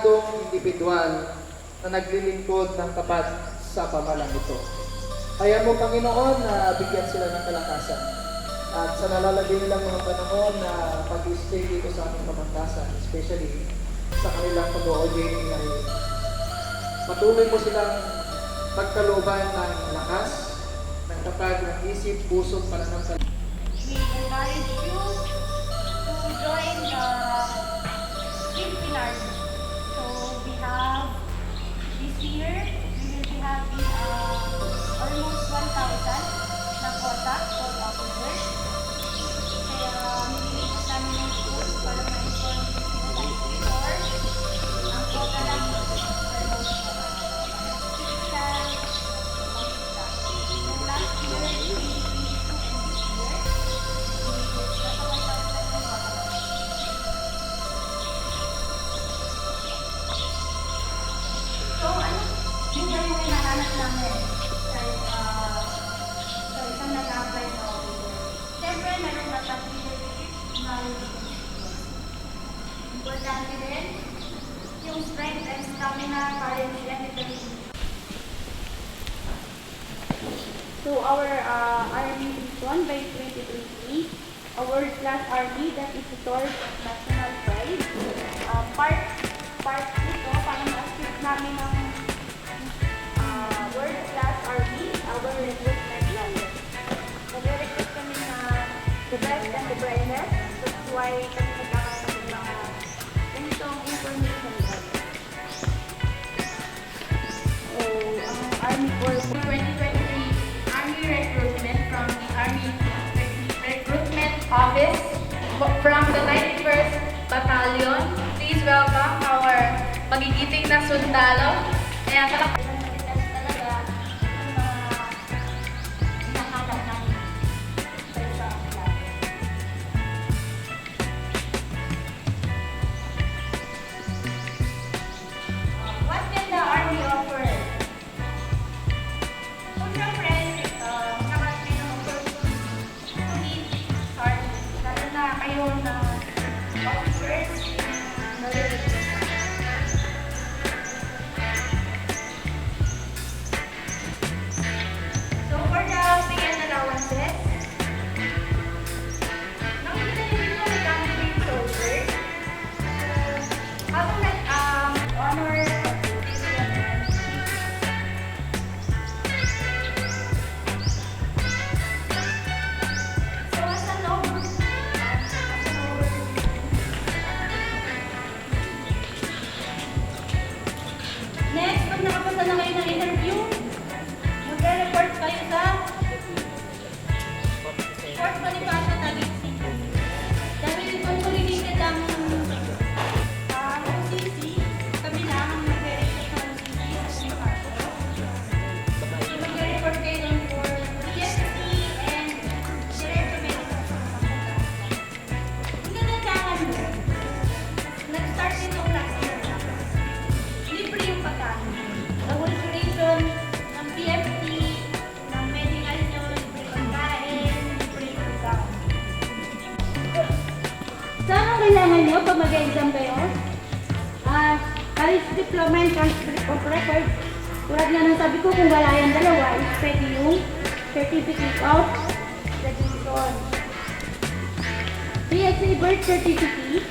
disiplinadong individual na naglilingkod ng tapat sa pamalang ito. Kaya mo, Panginoon, na bigyan sila ng kalakasan. At sa nalalagay nilang mga panahon na pag-stay dito sa aming pamantasan, especially sa kanilang pag-o-ordaining ay patuloy mo silang pagkalooban ng lakas, ng kapag ng isip, puso, pananampalataya. We encourage you to join the Philippine Army. So we have this year, we will be having almost 1,000 na quota for officers. Kaya nililipas namin ng school para ma-inform sila before ang quota lang almost 6,000. So last year, 2022 and this year, nasa 1,000 na quota. So, yun ba yung hinahanap namin sa isang nag-apply na officer? Siyempre, meron na top leadership, knowledge, and skills. Importante din yung strength and stamina, courage, and determination. So, our army is won by 2023, a world-class army that is a source of national pride. Part nito, para ma-achieve namin ng world-class army, our recruitment lawyer. Nag-recruit kami na the best and the brightest. That's why kami nagkakaroon ng mga ganitong information guys. So, ang Army Corps 2023 Army recruitment from the Army Recruitment Office from the 91st Battalion. Please welcome our magigiting na sundalo. Kaya talaga ang mga hinahanap namin sa isang klase. What can the Army offer? So, syempre, nakakasay ng opportunity to lead sergeants, lalo na kayo na officers na nalilito. So, for the pay and allowances, nakikita niyo dito may candidate soldiers. So, habang honor this woman, so as a noble, next, pag nakapasa na kayo ng interview, magre-report kayo sa Fort Bonifacio, Taguig City. Dahil consolidated ang OCC, kami lang ang magre-report sa OCC sa Bonifacio. So, magre-report kayo ng for PSC and Diretso Medical sa Bonifacio. Ang ganandangan mo, nag-start nitong last year lang. Libre yung pagkain. The whole duration ng PFT, ng medical nyo, libre pagkain, libre yung gown. Saan ang kailangan nyo pag mag-exam kayo? College diploma and transcript of record. Tulad nga ng sabi ko, kung wala yung dalawa, is pwede yung certificate of graduation. PSA birth certificate.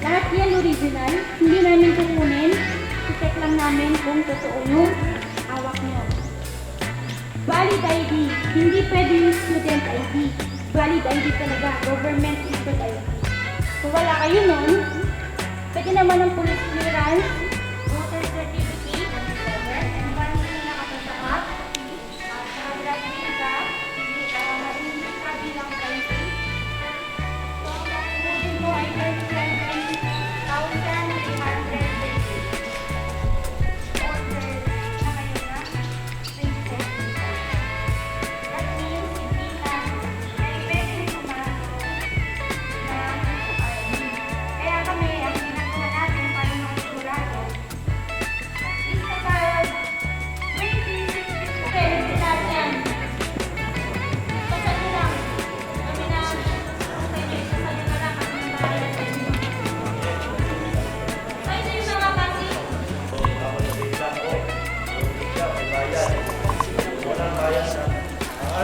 Lahat yan original. Hindi namin kukunin. I-check lang namin kung totoo yung hawak nyo. Valid ID. Hindi pwede yung student ID. Valid ID talaga. Government issued ID. Kung wala kayo nun, pwede naman ng police clearance, Voter certificate, kung paano nyo nakatasaak, sa graduate ka, hindi ka bilang country. So, ang makukunin mo ay 37,300 order na kayo na 27. That means, hindi na ay pwede pumasok na army. Kaya kami, ang ginagawa natin para makasigurado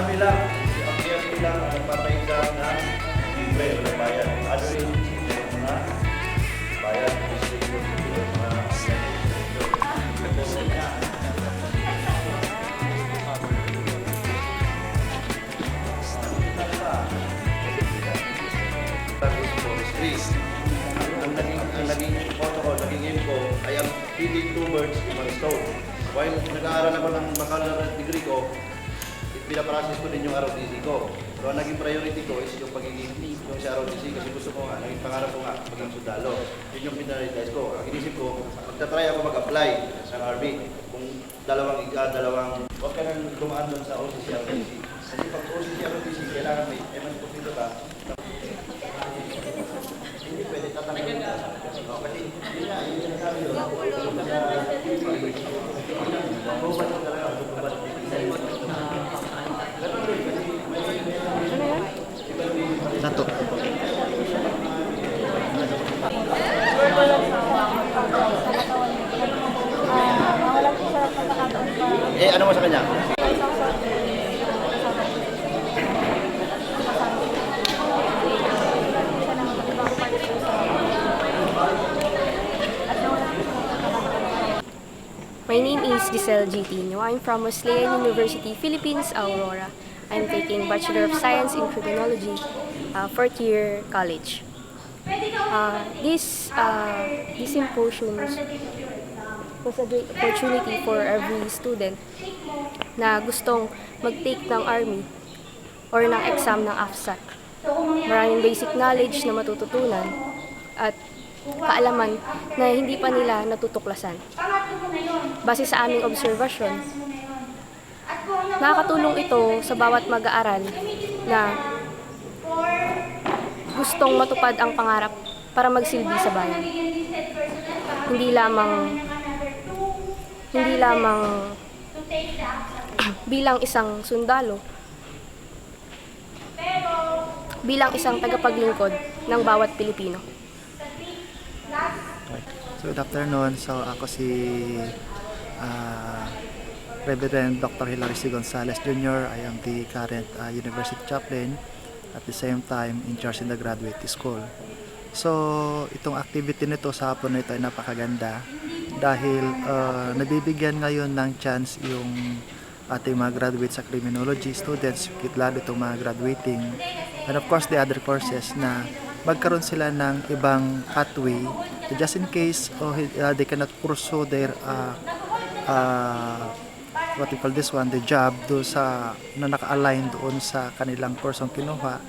Army lang, ang PRP lang ang nagpapa-exam na libre, walang bayad. Other agency, meron mga bayad, district, mga ang naging photo ko, naging aim ko, ay ang hitting two birds in one stone. While nag-aaral ako ng baccalaureate degree ko, pinaprocess ko din yung ROTC ko. So ang naging priority ko is yung pagiging yung sa ROTC kasi gusto ko nga, naging pangarap ko nga, maging sundalo. Yun yung pinarioritize ko. Ang inisip ko, magta-try ako mag-apply sa Army. Kung huwag ka nang dumaan doon sa OCC ROTC. Kasi pag OCC ROTC, kailangan may eman ko dito ka. Hindi pwede tatanggapin ka. Kasi yun nga, yun yung sabi doon. Bubad ko talaga, bubad. Nato. Nawalan po siya ng pagkakataon para Ano mo sa kanya? My name is Giselle Gitino. I'm from Wesleyan University, Philippines, Aurora. I'm taking Bachelor of Science in Criminology, fourth year college. This symposium was a great opportunity for every student na gustong mag-take ng Army or ng exam ng AFSAT. Maraming basic knowledge na matututunan at kaalaman na hindi pa nila natutuklasan. Base sa aming obserbasyon, nakakatulong ito sa bawat mag-aaral na gustong matupad ang pangarap para magsilbi sa bayan. Hindi lamang bilang isang sundalo, bilang isang tagapaglingkod ng bawat Pilipino. So, good afternoon. So, ako si Reverend Dr. Hilary C. Gonzalez Jr. I am the current University Chaplain, at the same time in charge in the graduate school. So, itong activity nito sa hapon nito ay napakaganda dahil nabibigyan ngayon ng chance yung ating mga graduate sa criminology students, lalo itong mga graduating, and of course the other courses, na magkaroon sila ng ibang pathway just in case they cannot pursue their what we call this one, the job do sa na naka-align doon sa kanilang course ang kinuha,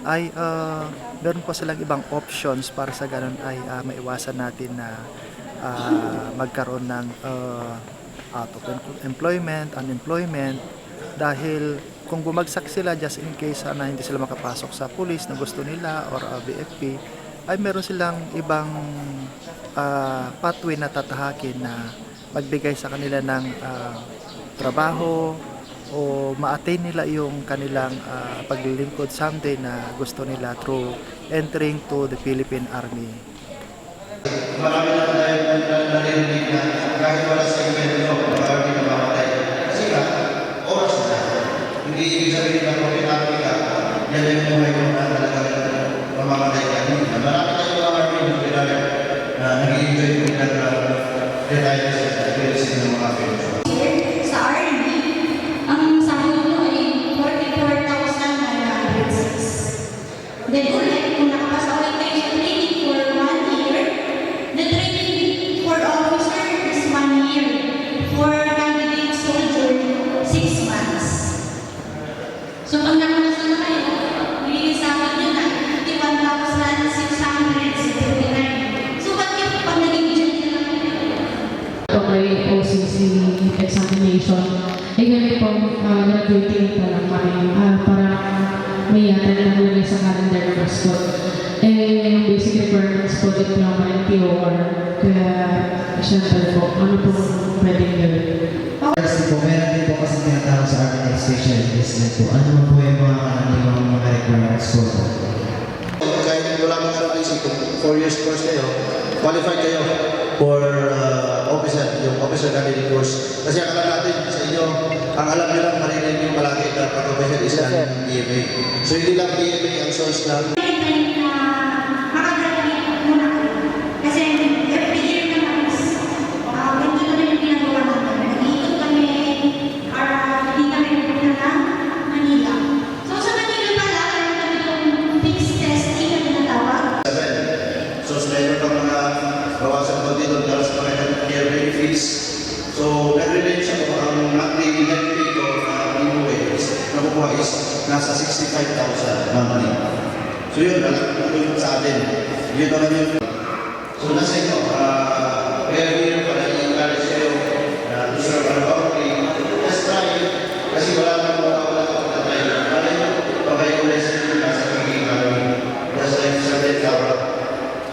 ay meron po silang ibang options para sa ganun ay maiwasan natin na magkaroon ng out of employment, unemployment, dahil kung bumagsak sila just in case na hindi sila makapasok sa police na gusto nila or BFP, ay meron silang ibang pathway na tatahakin na magbigay sa kanila ng trabaho o ma-attain nila yung kanilang paglilingkod someday na gusto nila through entering to the Philippine Army. Marami na tayo narinig na kahit wala sa evento, marami na mamatay. Kasi nga, oras na. Hindi ibig sabihin na kung pinapit ka, yan yung buhay mo na talagang mamamatay ka. Marami tayong mga army na pinapit na nag-i-enjoy ko retire sa PLC ng mga evento. Sa R&D, ang sahod nyo ay 44,906. Then ulit, kung nakapasa ulit kayo sa training for 1 year, the training for officer is 1 year. For candidate soldier, 6 months. So pag nakapasa na kayo, may sahod nyo na 51,679. So ba't yung pag naging dyan na lang kayo? Okay, OCC examination. Eh kami po, graduating pa lang kami para may yata na nalagay sa calendar ng mascot. Eh, basic requirements po, diploma and POR. Kaya, syempre po, ano po pwedeng gawin? Kasi po, meron din po kasi tinatawag sa Army Special Enlistment po. Ano po yung mga kananiwang mga requirements po? Kahit wala mong ROTC, kung 4 years course kayo, qualified kayo for officer, yung officer candidate course. Kasi akala natin sa inyo, ang alam nyo lang maririnig yung palagi. na pag-overhead is done ng DMA. So hindi lang DMA ang source ng makagraduate muna kami. Kasi every year naman is ganito na rin yung ginagawa namin. Nag-iikot kami para hindi kami pupunta ng Manila. So sa Manila pala, meron kami itong fixed testing na tinatawag. So meron kang mga bawasan ko dito para sa mga healthcare benefits. So nag-relate siya ko ang monthly net pay ko na inuwi is nakukuha is nasa 65,000 monthly. So yun, nalagpunod sa atin. Yun naman yun. So nasa inyo, every year pala i-encourage kayo na to serve our country. Just try it. Kasi wala nang wala ka try. Wala yun, pagkayo ulit sa inyo nasa pagiging economy. Just like sa dead cover.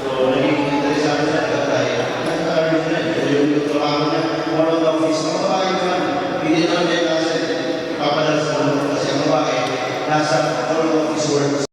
So naging interesado sa pagkatay. Nag-earn na yun. So yung trabaho niya, one of the office, mga babae naman, hindi naman din nasa ipapadala sa mundo kasi ang babae nasa all office work.